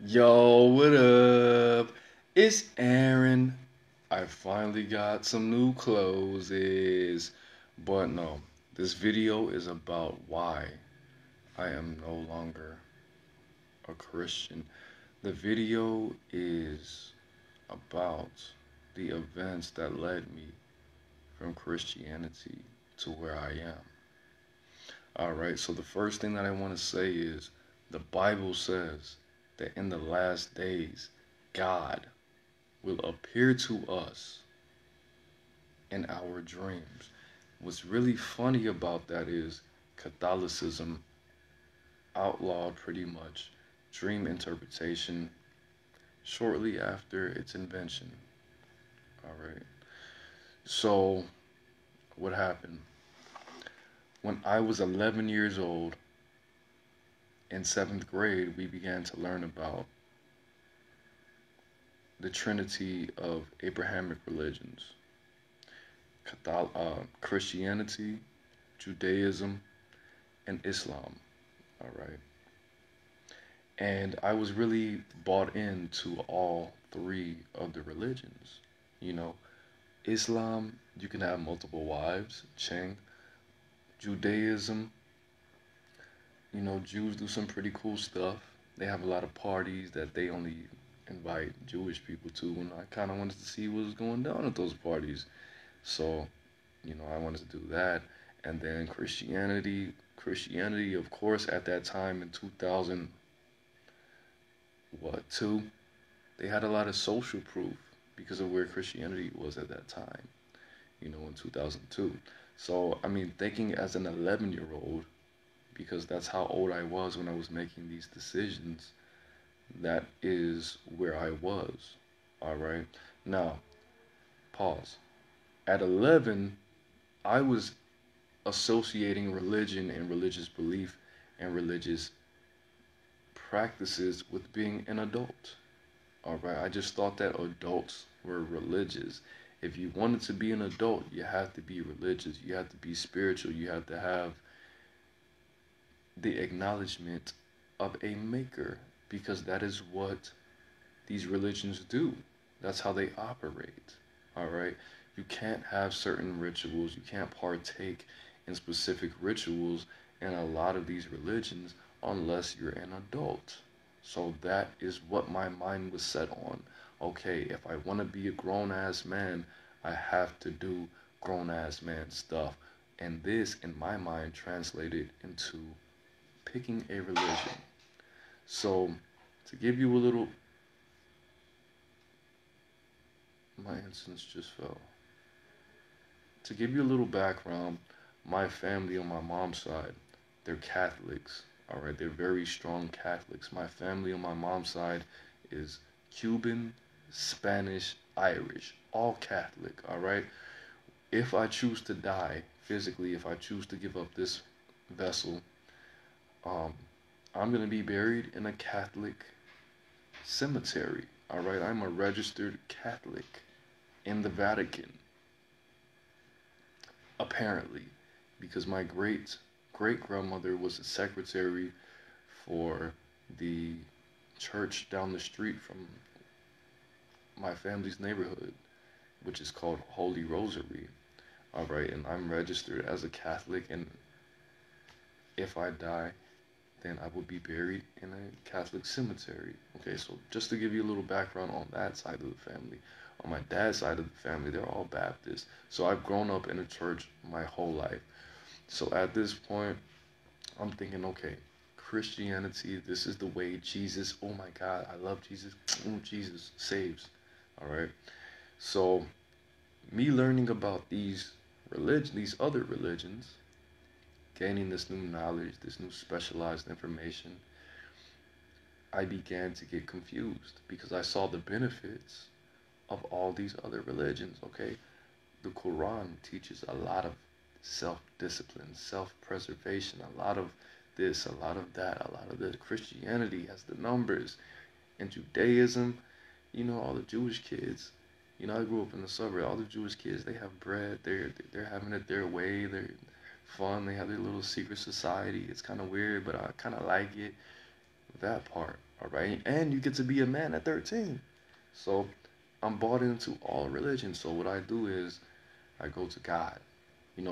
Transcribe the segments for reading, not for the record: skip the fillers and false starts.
Yo, what up? It's Aaron. I finally got some new clothes. But no, this video is about why I am no longer a Christian. The video is about the events that led me from Christianity to where I am. Alright, so the first thing that I want to say is the Bible says that in the last days, God will appear to us in our dreams. What's really funny about that is Catholicism outlawed pretty much dream interpretation shortly after its invention. All right. So, what happened? When I was 11 years old, in seventh grade, we began to learn about the trinity of Abrahamic religions. Christianity, Judaism, and Islam. All right. And I was really bought into all three of the religions. You know, Islam, you can have multiple wives, Cheng. Judaism, Jews do some pretty cool stuff. They have a lot of parties that they only invite Jewish people to, and I kind of wanted to see what was going down at those parties. So, I wanted to do that. And then Christianity, of course, at that time in 2000, what, two? They had a lot of social proof because of where Christianity was at that time, in 2002. So, I mean, thinking as an 11-year-old, because that's how old I was when I was making these decisions, that is where I was. All right. Now, pause. At 11, I was associating religion and religious belief and religious practices with being an adult. All right, I just thought that adults were religious. If you wanted to be an adult, you have to be religious, you have to be spiritual, you have to have the acknowledgement of a maker, because that is what these religions do. That's how they operate. All right, you can't have certain rituals, you can't partake in specific rituals in a lot of these religions unless you're an adult. So that is what my mind was set on. Okay, if I want to be a grown ass man, I have to do grown ass man stuff. And this, in my mind, translated into picking a religion. So, to give you a little. My incense just fell. To give you a little background, my family on my mom's side, they're Catholics. All right, they're very strong Catholics. My family on my mom's side is Cuban, Spanish, Irish, all Catholic. All right. If I choose to die physically, if I choose to give up this vessel, um, I'm gonna be buried in a Catholic cemetery. All right, I'm a registered Catholic in the Vatican, apparently, because my great grandmother was a secretary for the church down the street from my family's neighborhood, which is called Holy Rosary. All right, and I'm registered as a Catholic, and if I die, then I will be buried in a Catholic cemetery. Okay, so just to give you a little background on that side of the family. On my dad's side of the family, they're all Baptist. So I've grown up in a church my whole life. So at this point, I'm thinking, okay, Christianity, this is the way. Jesus, oh my God, I love Jesus. Oh, Jesus saves. All right. So me learning about these other religions, gaining this new knowledge, this new specialized information, I began to get confused because I saw the benefits of all these other religions, okay? The Quran teaches a lot of self-discipline, self-preservation, a lot of this, a lot of that, a lot of this. Christianity has the numbers. And Judaism, all the Jewish kids, I grew up in the suburb. All the Jewish kids, they have bread. They're having it their way. They're fun. They have their little secret society. It's kind of weird, but I kind of like it. That part, all right? And you get to be a man at 13. So I'm bought into all religions. So what I do is I go to God,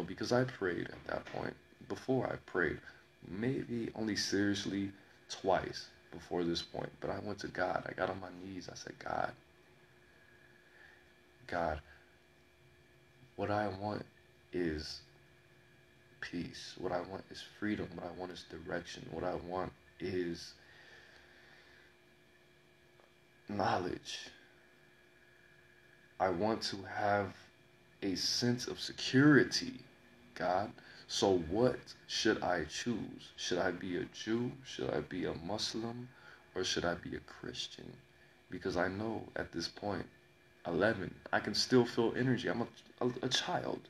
because I prayed at that point. Before I prayed, maybe only seriously twice before this point. But I went to God. I got on my knees. I said, God, what I want is peace. What I want is freedom. What I want is direction. What I want is knowledge. I want to have a sense of security, God. So what should I choose? Should I be a Jew? Should I be a Muslim? Or should I be a Christian? Because I know at this point, 11, I can still feel energy. I'm a child,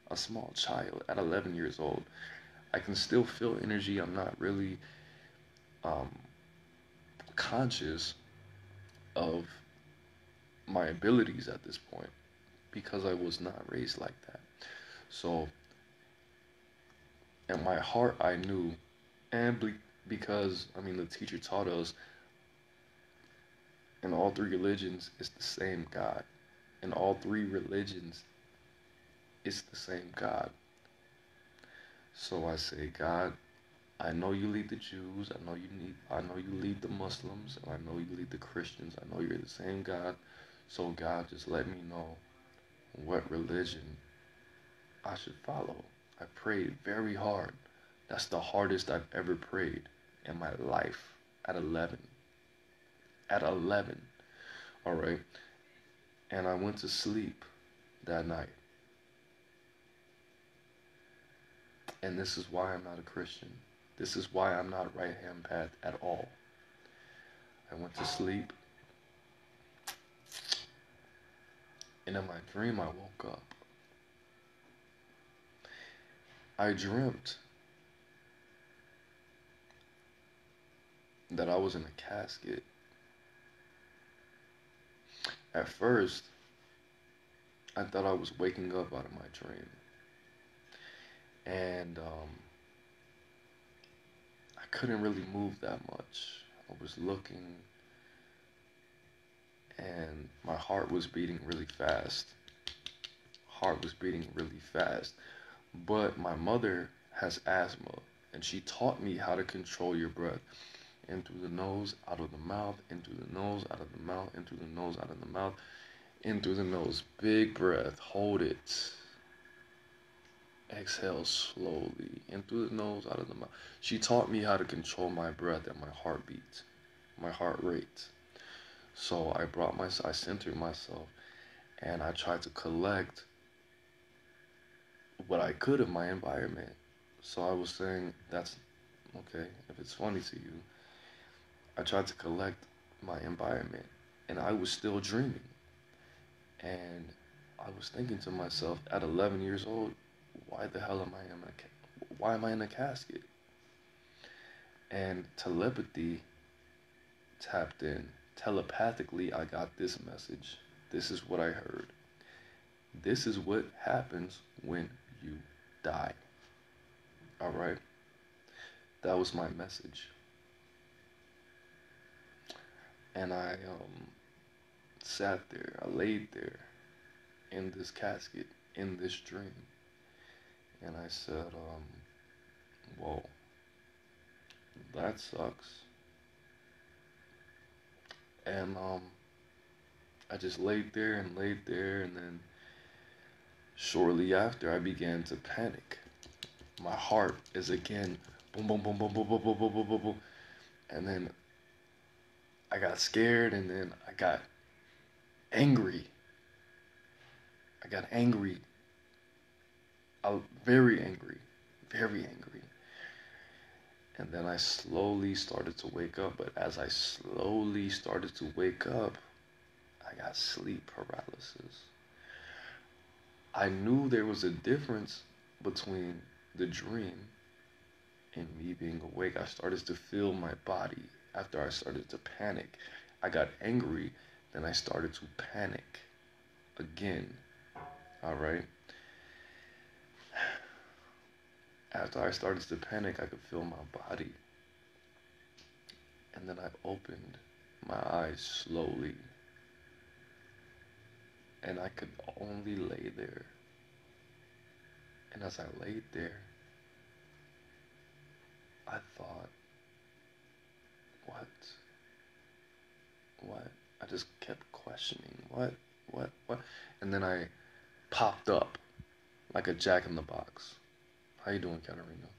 a small child at 11 years old. I can still feel energy. I'm not really um, conscious of my abilities at this point because I was not raised like that. So, in my heart, I knew, and because, the teacher taught us in all three religions, it's the same God. In all three religions, it's the same God. So I say, God, I know you lead the Jews. I know you lead the Muslims. And I know you lead the Christians. I know you're the same God. So God, just let me know what religion I should follow. I prayed very hard. That's the hardest I've ever prayed in my life at 11. At 11. All right. And I went to sleep that night. And this is why I'm not a Christian. This is why I'm not right-hand path at all. I went to sleep. And in my dream, I woke up. I dreamt that I was in a casket. At first, I thought I was waking up out of my dream. And I couldn't really move that much. I was looking, and my heart was beating really fast. Heart was beating really fast. But my mother has asthma, and she taught me how to control your breath. In through the nose, out of the mouth, in through the nose, out of the mouth, in through the nose, out of the mouth, in through the nose. Big breath, hold it. Exhale slowly, in through the nose, out of the mouth. She taught me how to control my breath and my heartbeat, my heart rate. So I centered myself, and I tried to collect what I could of my environment. So I was saying, that's okay, if it's funny to you, I tried to collect my environment, and I was still dreaming. And I was thinking to myself, at 11 years old, why the hell am why am I in a casket? And telepathy tapped in. Telepathically, I got this message. This is what I heard. This is what happens when you die. All right? That was my message. And I sat there, I laid there in this casket, in this dream. And I said, whoa, that sucks. And I just laid there, and then shortly after I began to panic. My heart is again boom, boom, boom, boom, boom, boom, boom, boom, boom, boom, boom. And then I got scared, and then I got angry. I got angry. Very angry. Very angry. And then I slowly started to wake up. But as I slowly started to wake up, I got sleep paralysis. I knew there was a difference between the dream and me being awake. I started to feel my body. After I started to panic, I got angry. Then I started to panic again. All right. After I started to panic, I could feel my body. And then I opened my eyes slowly, and I could only lay there. And as I laid there, I thought, what? What? I just kept questioning, what? And then I popped up like a jack in the box. How you doing, Katarina?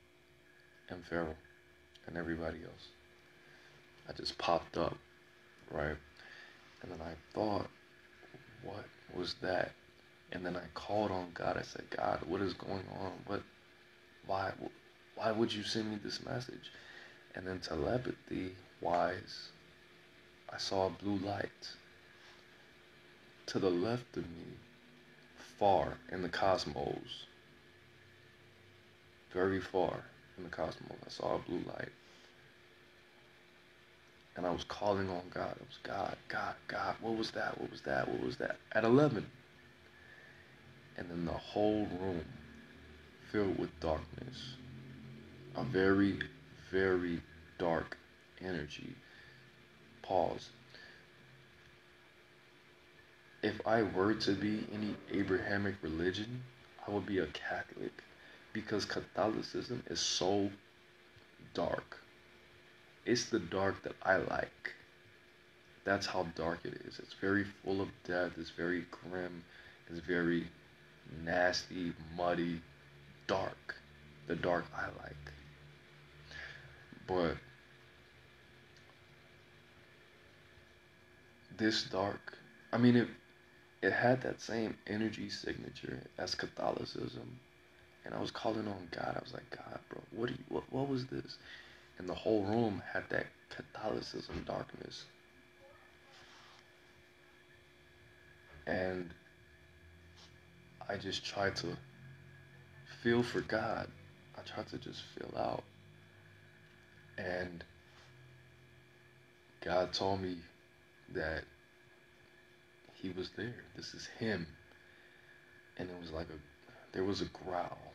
And Farrell, and everybody else. I just popped up, right? And then I thought, what was that? And then I called on God. I said, God, what is going on? Why would you send me this message? And then telepathy wise, I saw a blue light to the left of me, far in the cosmos, very far in the cosmos. I saw a blue light. And I was calling on God. It was God, what was that? What was that? What was that? At 11. And then the whole room filled with darkness. A very, very dark energy. Pause. If I were to be any Abrahamic religion, I would be a Catholic, because Catholicism is so dark. It's the dark that I like. That's how dark it is. It's very full of death. It's very grim. It's very nasty, muddy, dark. The dark I like. But this dark, I mean, it had that same energy signature as Catholicism. And I was calling on God. I was like, God, bro, what was this? And the whole room had that Catholicism darkness. And I just tried to feel for God. I tried to just feel out. And God told me that he was there. This is him. And it was like there was a growl.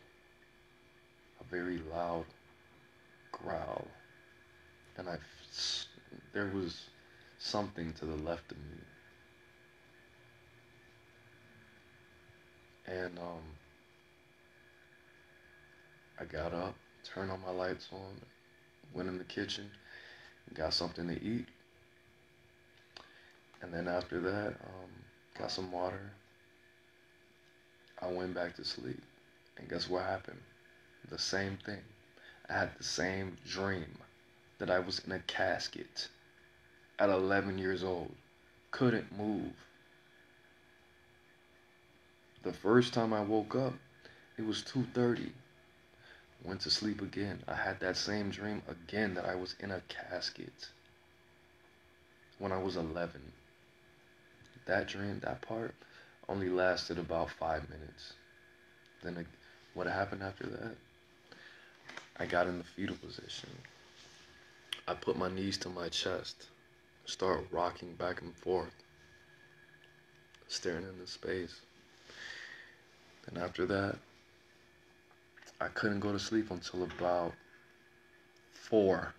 A very loud growl. And there was something to the left of me. And I got up, turned all my lights on, went in the kitchen, got something to eat. And then after that, got some water. I went back to sleep. And guess what happened? The same thing. I had the same dream that I was in a casket at 11 years old. Couldn't move. The first time I woke up, it was 2:30. Went to sleep again. I had that same dream again that I was in a casket when I was 11. That dream, that part, only lasted about 5 minutes. Then what happened after that? I got in the fetal position. I put my knees to my chest, start rocking back and forth, staring into space. And after that, I couldn't go to sleep until about 4.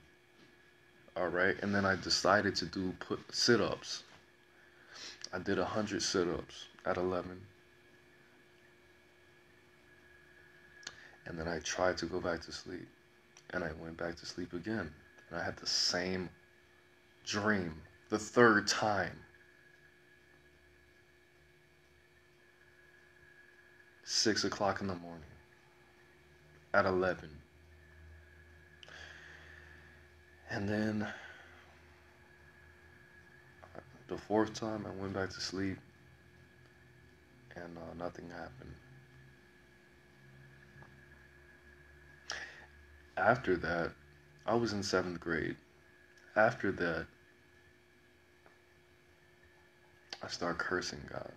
All right, and then I decided to do sit-ups. I did 100 sit-ups at 11. And then I tried to go back to sleep. And I went back to sleep again. And I had the same dream the third time. 6 o'clock in the morning at 11. And then the fourth time I went back to sleep and nothing happened. After that, I was in 7th grade. After that, I started cursing God.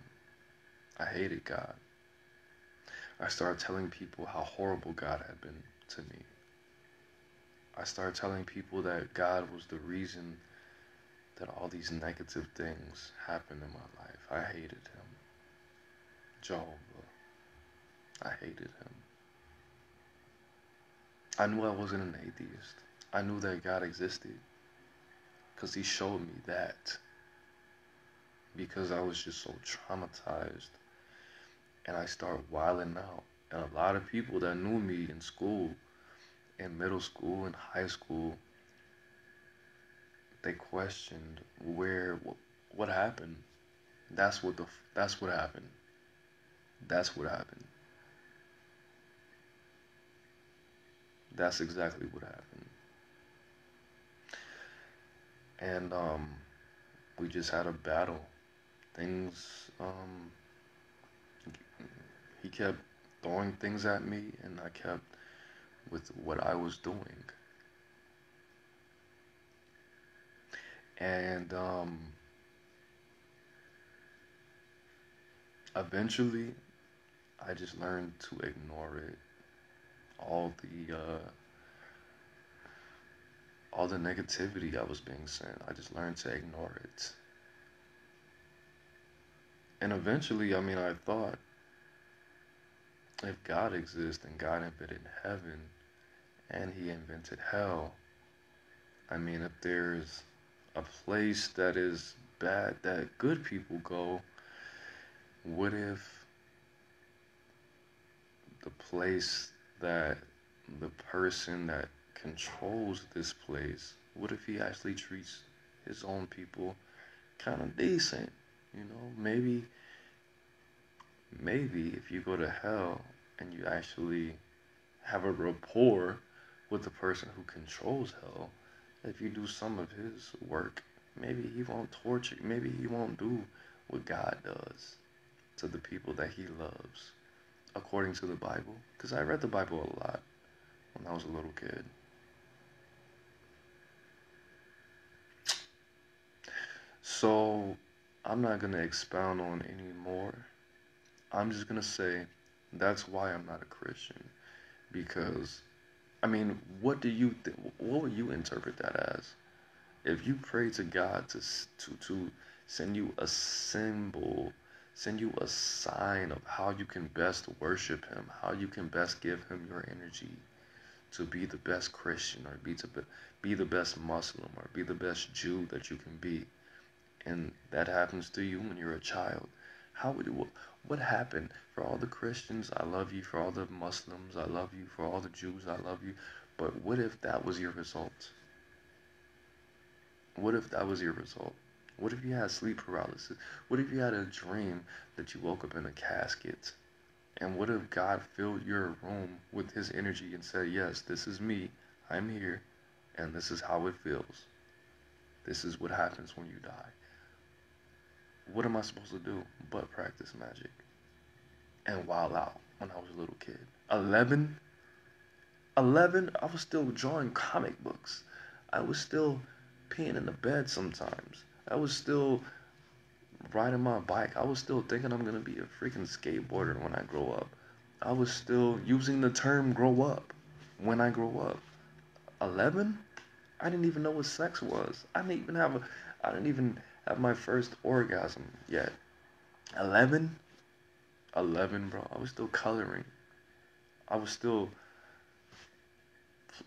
I hated God. I started telling people how horrible God had been to me. I started telling people that God was the reason that all these negative things happened in my life. I hated him. Jehovah. I hated him. I knew I wasn't an atheist. I knew that God existed. because he showed me that. Because I was just so traumatized. And I started wilding out. And a lot of people that knew me in school, in middle school and high school, they questioned what happened. That's what happened. That's what happened. That's exactly what happened. And we just had a battle. Things he kept throwing things at me, and I kept with what I was doing. And eventually, I just learned to ignore it. All the negativity I was being sent, I just learned to ignore it. And eventually, I thought, if God exists and God invented heaven and he invented hell, if there's a place that is bad that good people go, what if the place that the person that controls this place, what if he actually treats his own people kind of decent? Maybe if you go to hell and you actually have a rapport with the person who controls hell, if you do some of his work, maybe he won't torture you, maybe he won't do what God does to the people that he loves, according to the Bible. Because I read the Bible a lot when I was a little kid. So I'm not going to expound on any more. I'm just going to say that's why I'm not a Christian. Because, what would you interpret that as? If you pray to God to send you a symbol, send you a sign of how you can best worship him, how you can best give him your energy to be the best Christian, or be the best Muslim, or be the best Jew that you can be, and that happens to you when you're a child, what happened? For all the Christians, I love you. For all the Muslims, I love you. For all the Jews, I love you. But what if that was your result? What if that was your result? What if you had sleep paralysis? What if you had a dream that you woke up in a casket? And what if God filled your room with his energy and said, yes, this is me, I'm here, and this is how it feels. This is what happens when you die. What am I supposed to do but practice magic and wild out when I was a little kid? 11, I was still drawing comic books. I was still peeing in the bed sometimes. I was still riding my bike. I was still thinking I'm going to be a freaking skateboarder when I grow up. I was still using the term grow up when I grow up. 11? I didn't even know what sex was. I didn't even have my first orgasm yet. 11, bro. I was still coloring. I was still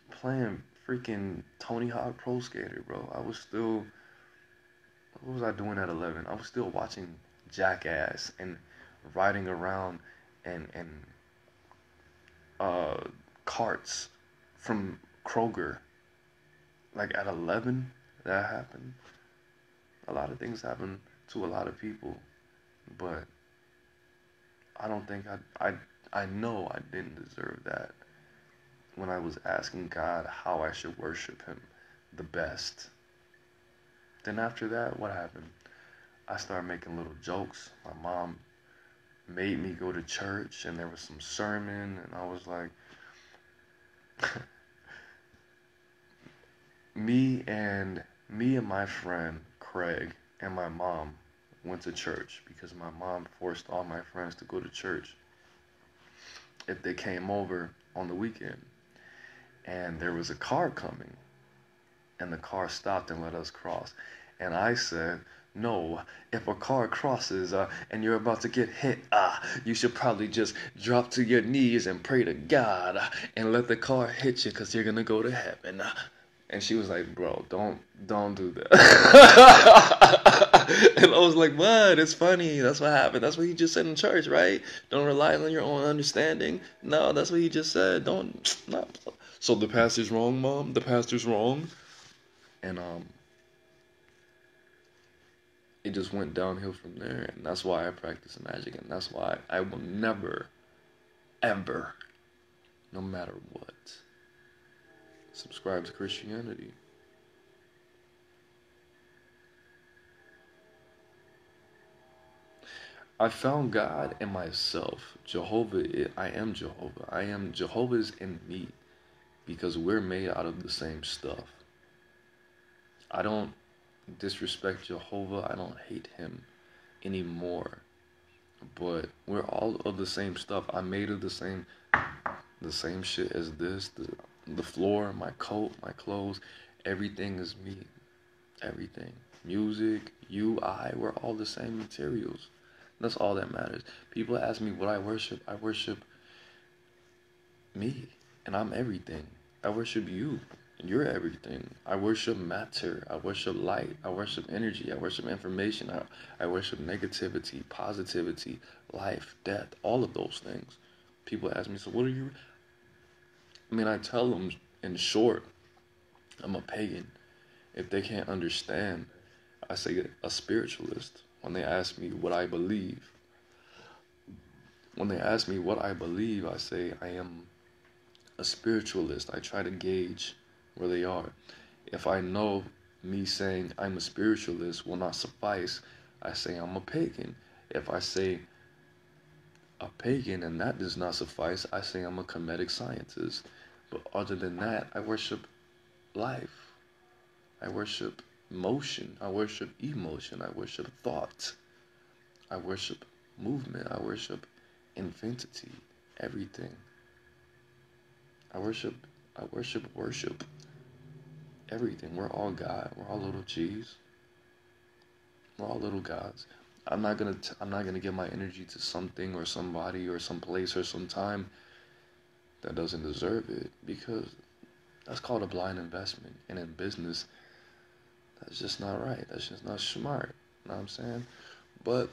playing freaking Tony Hawk Pro Skater, bro. What was I doing at 11? I was still watching Jackass and riding around and carts from Kroger. Like at 11, that happened. A lot of things happen to a lot of people, but I don't think I know I didn't deserve that when I was asking God how I should worship him the best. Then after that, what happened? I started making little jokes. My mom made me go to church, and there was some sermon, and I was like, me and my friend Craig and my mom went to church because my mom forced all my friends to go to church if they came over on the weekend. And there was a car coming, and the car stopped and let us cross. And I said, no, if a car crosses and you're about to get hit, you should probably just drop to your knees and pray to God and let the car hit you because you're going to go to heaven. And she was like, bro, don't do that. And I was like, what? It's funny. That's what happened. That's what he just said in church, right? Don't rely on your own understanding. No, that's what he just said. Don't. No. So the pastor's wrong, Mom. The pastor's wrong. And it just went downhill from there. And that's why I practice magic. And that's why I will never, ever, no matter what, subscribe to Christianity. I found God in myself. I am Jehovah. I am Jehovah's in me because we're made out of the same stuff. I don't disrespect Jehovah. I don't hate him anymore. But we're all of the same stuff. I'm made of the same shit as this. The floor, my coat, my clothes, everything is me. Everything. Music, you, we're all the same materials. That's all that matters. People ask me what I worship. I worship me, and I'm everything. I worship you, and you're everything. I worship matter. I worship light. I worship energy. I worship information. I worship negativity, positivity, life, death, all of those things. People ask me, so what are you? I mean, I tell them in short, I'm a pagan. If they can't understand, I say a spiritualist. When they ask me what I believe, I say I am a spiritualist. I try to gauge where they are. If I know me saying I'm a spiritualist will not suffice, I say I'm a pagan. If I say a pagan and that does not suffice, I say I'm a comedic scientist. But other than that, I worship life. I worship motion. I worship emotion. I worship thought. I worship movement. I worship infinity. Everything. I worship everything. We're all God. We're all little G's. We're all little gods. I'm not gonna give my energy to something or somebody or some place or some time that doesn't deserve it, because that's called a blind investment. And in business, that's just not right. That's just not smart. You know what I'm saying? But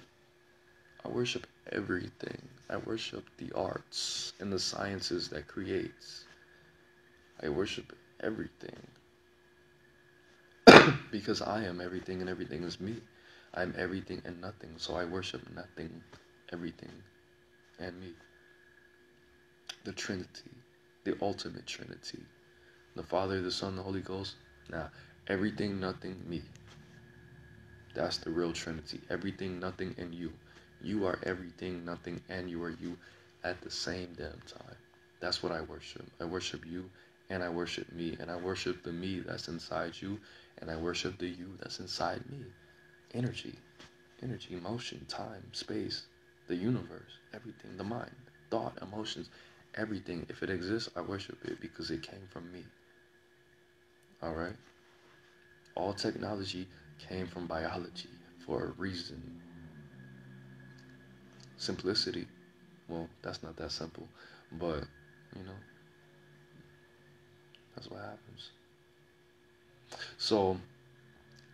I worship everything. I worship the arts and the sciences that creates. I worship everything. Because I am everything and everything is me. I'm everything and nothing. So I worship nothing, everything, and me. The Trinity. The ultimate Trinity. The Father, the Son, the Holy Ghost. Now, everything, nothing, me. That's the real Trinity. Everything, nothing, and you. You are everything, nothing, and you are you at the same damn time. That's what I worship. I worship you, and I worship me, and I worship the me that's inside you, and I worship the you that's inside me. Energy, motion, time, space, the universe, everything, the mind, thought, emotions, everything. If it exists, I worship it because it came from me. All right? All technology came from biology for a reason. Simplicity. Well, that's not that simple, but, you know, that's what happens. So,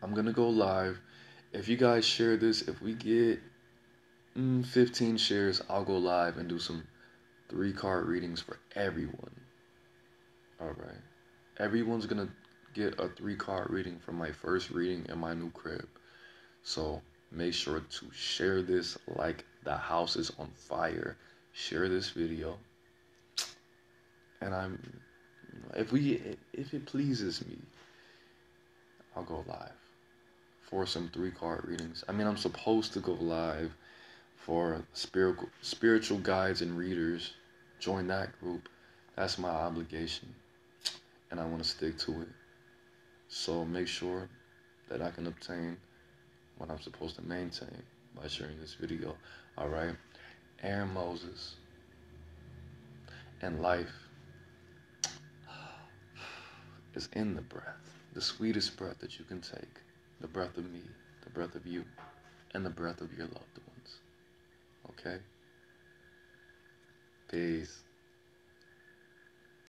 I'm going to go live. If you guys share this, if we get 15 shares, I'll go live and do some 3-card readings for everyone. All right. Everyone's going to get a 3-card reading from my first reading in my new crib. So make sure to share this like the house is on fire. Share this video. And if it pleases me, I'll go live for some 3-card readings. I mean, I'm supposed to go live for spiritual guides and readers. Join that group. That's my obligation, and I want to stick to it. So make sure that I can obtain what I'm supposed to maintain by sharing this video. All right, AaroniMoses and life is in the breath, the sweetest breath that you can take, the breath of me, the breath of you, and the breath of your loved ones. Okay? Peace.